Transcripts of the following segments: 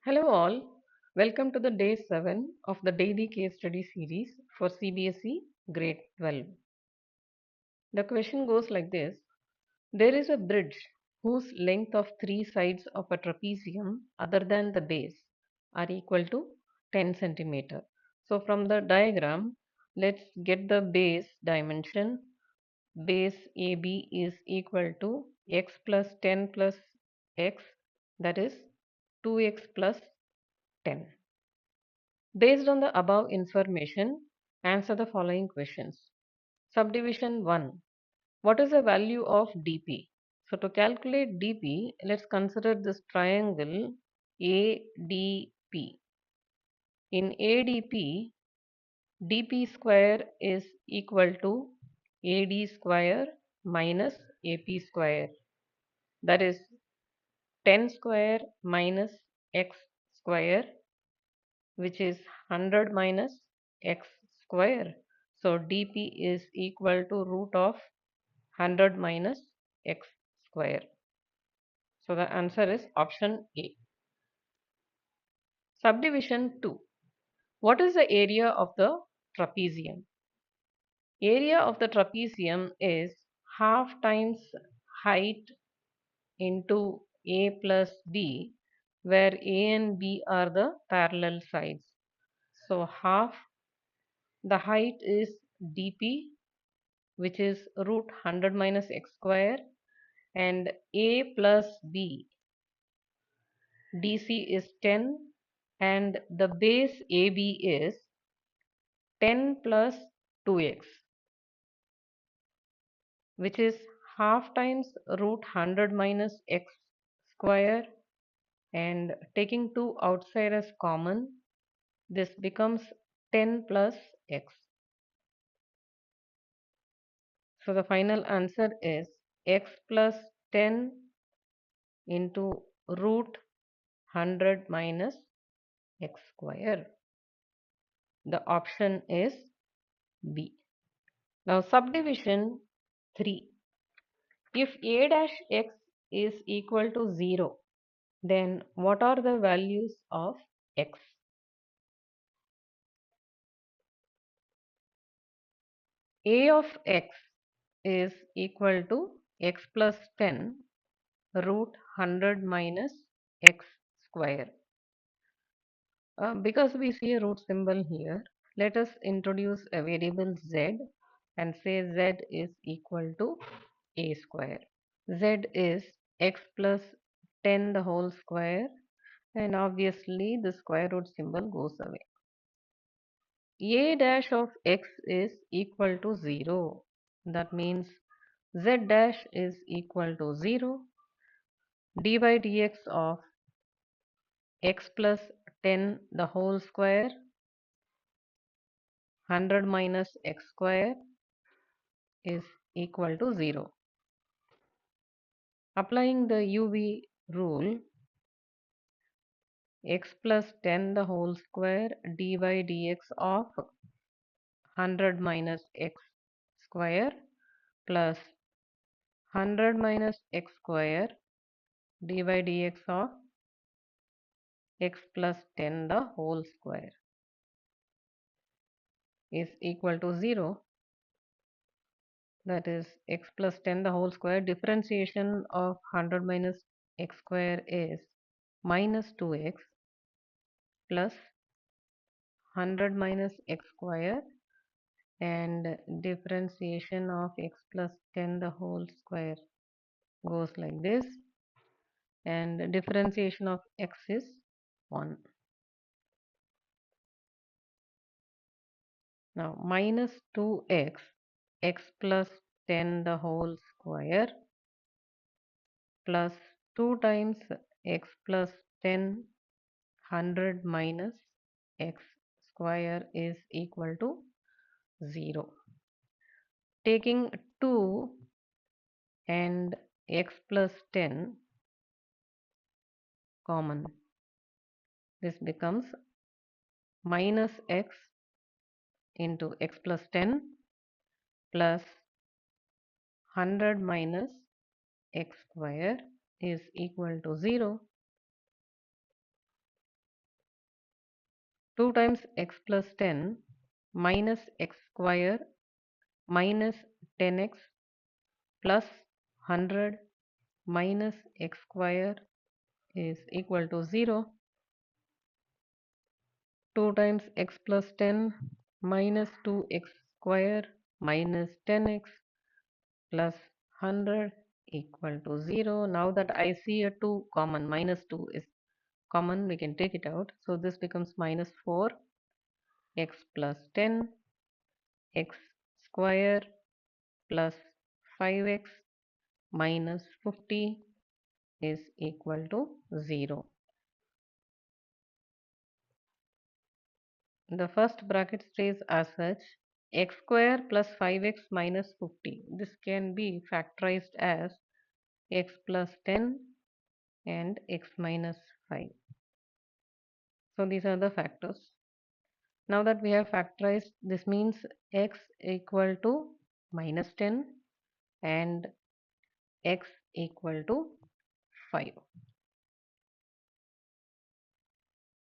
Hello all, welcome to the day 7 of the daily case study series for Cbse grade 12. The question goes like this. There is a bridge whose length of three sides of a trapezium other than the base are equal to 10 centimeter. So from the diagram, let's get the base dimension. Base AB is equal to x plus 10 plus x, that is 2x plus 10. Based on the above information, answer the following questions. Subdivision 1. What is the value of dp? So to calculate dp, let's consider this triangle ADP. In ADP, dp square is equal to AD square minus AP square. That is 10 square minus x square, which is 100 minus x square. So dp is equal to root of 100 minus x square. So the answer is option A. Subdivision 2. What is the area of the trapezium? Area of the trapezium is half times height into A plus B, where A and B are the parallel sides. So half the height is dp, which is root 100 minus x square, and A plus B dc is 10, and the base AB is 10 plus 2x, which is half times root 100 minus x square, and taking 2 outside as common, this becomes 10 plus x. So the final answer is x plus 10 into root 100 minus x square. The option is B. Now subdivision 3. If a dash x is equal to 0, then what are the values of x? A of x is equal to x plus 10 root 100 minus x square. Because we see a root symbol here, let us introduce a variable z and say z is equal to a square. Z is x plus 10 the whole square, and obviously the square root symbol goes away. A dash of x is equal to 0. That means z dash is equal to 0. dy dx of x plus 10 the whole square 100 minus x square is equal to 0. Applying the UV rule, x plus 10 the whole square dy dx of 100 minus x square plus 100 minus x square dy dx of x plus 10 the whole square is equal to 0. That is x plus 10 the whole square. Differentiation of 100 minus x square is minus 2x plus 100 minus x square, and differentiation of x plus 10 the whole square goes like this, and differentiation of x is 1. Now minus 2x x plus 10 the whole square plus 2 times x plus 10 100 minus x square is equal to 0. Taking 2 and x plus 10 common, this becomes minus x into x plus 10 plus 100 minus x square is equal to 0. 2 times x plus 10 minus x square minus 10x plus 100 minus x square is equal to 0. 2 times x plus 10 minus 2x square minus 10x plus 100 equal to 0. Now that I see a 2 common, minus 2 is common, we can take it out. So this becomes minus 4 x plus 10 x square plus 5x minus 50 is equal to 0. The first bracket stays as such, x square plus 5x minus 50. This can be factorized as x plus 10 and x minus 5. So these are the factors. Now that we have factorized, this means x equal to minus 10 and x equal to 5.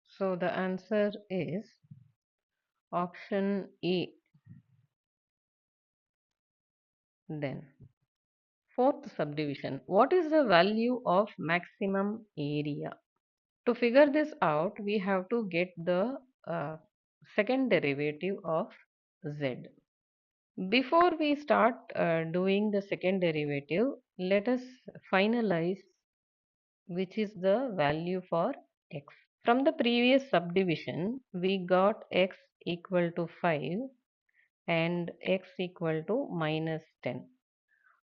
So the answer is option A then. Fourth subdivision. What is the value of maximum area? To figure this out, we have to get the second derivative of z. Before we start doing the second derivative, let us finalize which is the value for x. From the previous subdivision, we got x equal to 5 and x equal to minus 10.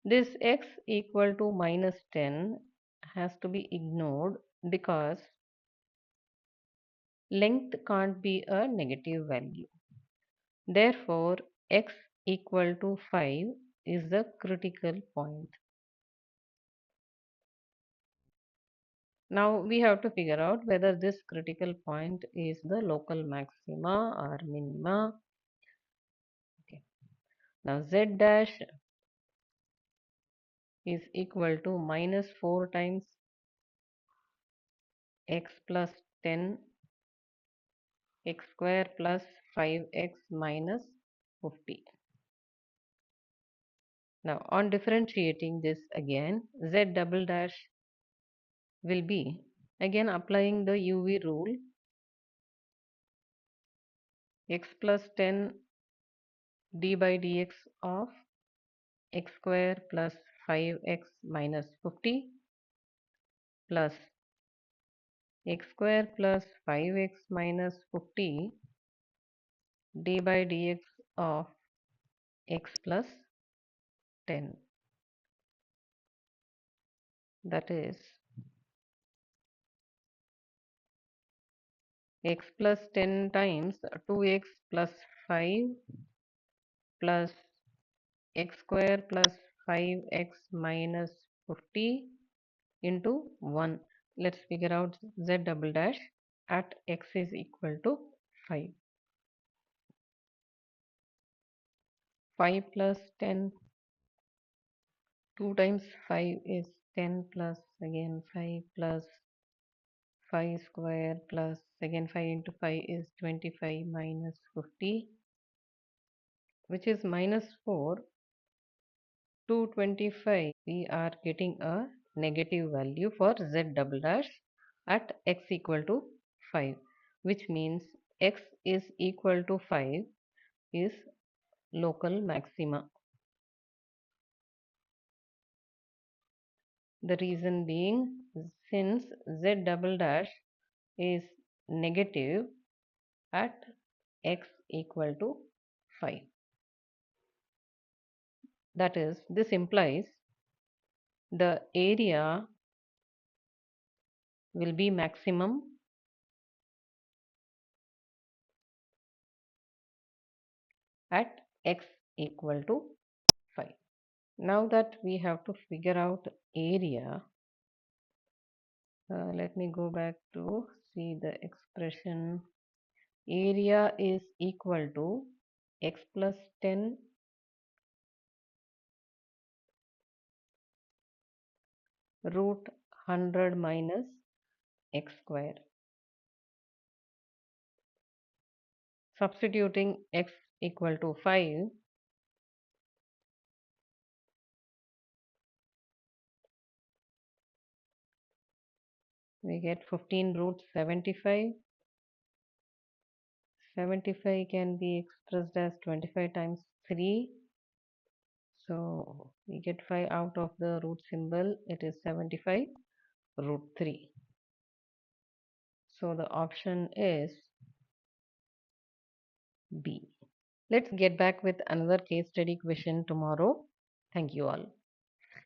This x equal to minus 10 has to be ignored because length can't be a negative value. Therefore, x equal to 5 is the critical point. Now we have to figure out whether this critical point is the local maxima or minima. Okay. Now z dash is equal to minus 4 times x plus 10 x square plus 5x minus 50. Now on differentiating this again, z double dash will be, again applying the UV rule, x plus 10 d by dx of x square plus 5x minus 50 plus x square plus 5x minus 50 d by dx of x plus 10. That is x plus 10 times 2x plus 5 plus x square plus 5x minus 50 into 1. Let's figure out z double dash at x is equal to 5. 5 plus 10, 2 times 5 is 10 plus again 5 plus 5 square plus again 5 into 5 is 25 minus 50, which is minus 4 to 25. We are getting a negative value for z double dash at x equal to 5, which means x is equal to 5 is local maxima. The reason being, since z double dash is negative at x equal to 5. That is, this implies the area will be maximum at x equal to 5. Now that we have to figure out area, let me go back to see the expression. Area is equal to x plus 10 root 100 minus x square. Substituting x equal to 5, we get 15 root 75. 75 can be expressed as 25 times 3. So we get 5 out of the root symbol. It is 75 root 3. So the option is B. Let's get back with another case study question tomorrow. Thank you all.